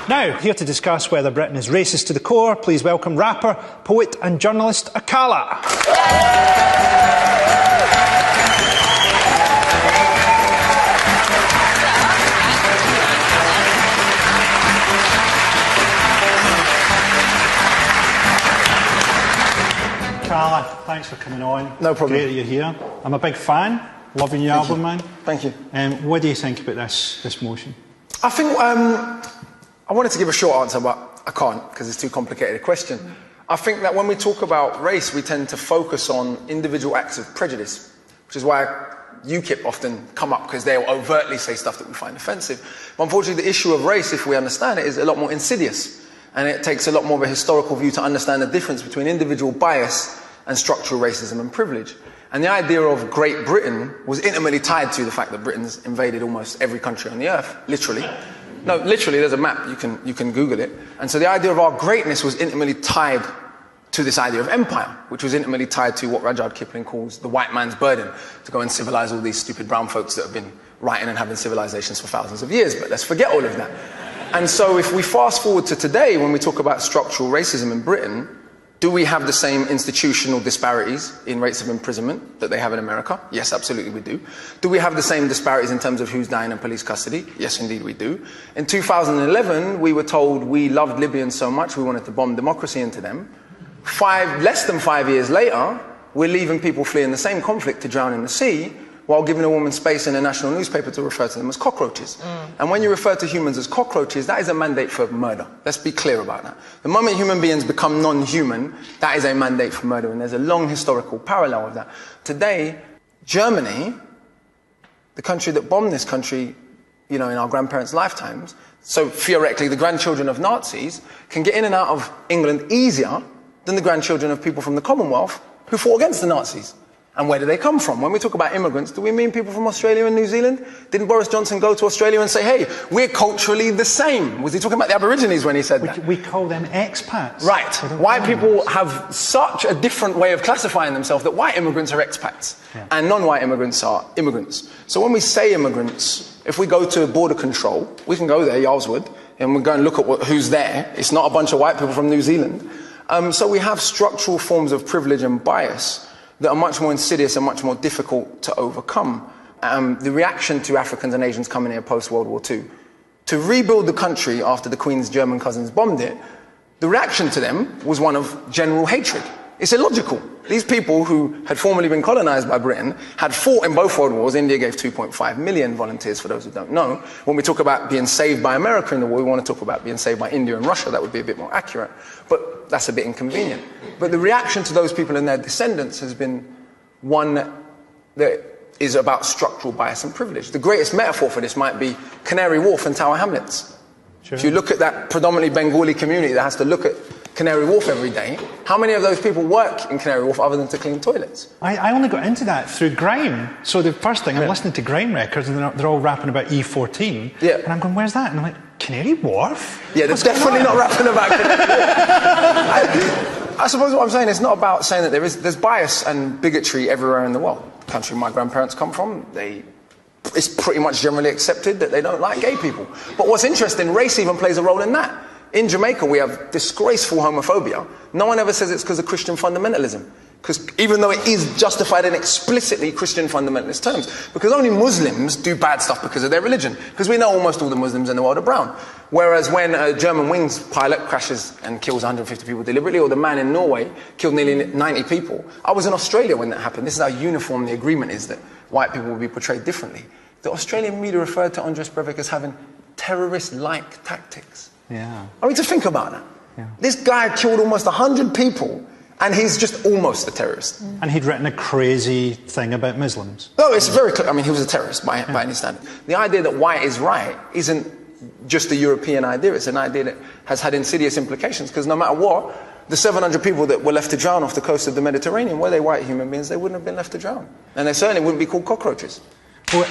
Now, here to discuss whether Britain is racist to the core, please welcome rapper, poet and journalist Akala. Akala, thanks for coming on. No problem. Great that you're here. I'm a big fan. Loving your album, man. Thank you. What do you think about this motion? I think I wanted to give a short answer, but I can't because it's too complicated a question. I think that when we talk about race, we tend to focus on individual acts of prejudice, which is why UKIP often come up, because they'll overtly say stuff that we find offensive. But unfortunately, the issue of race, if we understand it, is a lot more insidious. And it takes a lot more of a historical view to understand the difference between individual bias and structural racism and privilege. And the idea of Great Britain was intimately tied to the fact that Britain's invaded almost every country on the earth, literally. No, literally, there's a map, you can Google it. And so the idea of our greatness was intimately tied to this idea of empire, which was intimately tied to what Rudyard Kipling calls the white man's burden, to go and civilize all these stupid brown folks that have been writing and having civilizations for thousands of years. But let's forget all of that. And so if we fast forward to today, when we talk about structural racism in Britain, do we have the same institutional disparities in rates of imprisonment that they have in America? Yes, absolutely we do. Do we have the same disparities in terms of who's dying in police custody? Yes, indeed we do. In 2011, we were told we loved Libyans so much we wanted to bomb democracy into them. Less than 5 years later, we're leaving people fleeing the same conflict to drown in the sea, while giving a woman space in a national newspaper to refer to them as cockroaches. And when you refer to humans as cockroaches, that is a mandate for murder. Let's be clear about that. The moment human beings become non-human, that is a mandate for murder, and there's a long historical parallel of that. Today, Germany, the country that bombed this country, in our grandparents' lifetimes, so theoretically the grandchildren of Nazis can get in and out of England easier than the grandchildren of people from the Commonwealth who fought against the Nazis. And where do they come from? When we talk about immigrants, do we mean people from Australia and New Zealand? Didn't Boris Johnson go to Australia and say, hey, we're culturally the same? Was he talking about the Aborigines when he said that? We call them expats. Right. White people have such a different way of classifying themselves that white immigrants are expats and non-white immigrants are immigrants. So when we say immigrants, if we go to border control, we can go there, Yarlswood, and we go and look at who's there. It's not a bunch of white people from New Zealand. So we have structural forms of privilege and bias that are much more insidious and much more difficult to overcome. The reaction to Africans and Asians coming here post-World War II, to rebuild the country after the Queen's German cousins bombed it, the reaction to them was one of general hatred. It's illogical. These people who had formerly been colonized by Britain had fought in both world wars. India gave 2.5 million volunteers, for those who don't know. When we talk about being saved by America in the war, we want to talk about being saved by India and Russia. That would be a bit more accurate. But that's a bit inconvenient. But the reaction to those people and their descendants has been one that is about structural bias and privilege. The greatest metaphor for this might be Canary Wharf and Tower Hamlets. Sure. If you look at that predominantly Bengali community that has to look at Canary Wharf every day, how many of those people work in Canary Wharf other than to clean toilets? I only got into that through grime. So the first thing, I'm listening to grime records and they're all rapping about E14. Yeah. And I'm going, where's that? And I'm like, Canary Wharf? Yeah, they're definitely not rapping about Canary Wharf. I suppose what I'm saying is not about saying that there's bias and bigotry everywhere in the world. The country my grandparents come from, it's pretty much generally accepted that they don't like gay people. But what's interesting, race even plays a role in that. In Jamaica, we have disgraceful homophobia. No one ever says it's because of Christian fundamentalism. Because even though it is justified in explicitly Christian fundamentalist terms, because only Muslims do bad stuff because of their religion. Because we know almost all the Muslims in the world are brown. Whereas when a German pilot crashes and kills 150 people deliberately, or the man in Norway killed nearly 90 people. I was in Australia when that happened. This is how uniform the agreement is that white people will be portrayed differently. The Australian media referred to Andres Breivik as having terrorist-like tactics. Yeah. I mean, to think about that. Yeah. This guy killed almost 100 people, and he's just almost a terrorist. And he'd written a crazy thing about Muslims. No, it's very clear. I mean, he was a terrorist by any standard. The idea that white is right isn't just a European idea. It's an idea that has had insidious implications, because no matter what, the 700 people that were left to drown off the coast of the Mediterranean, were they white human beings, they wouldn't have been left to drown. And they certainly wouldn't be called cockroaches. Well,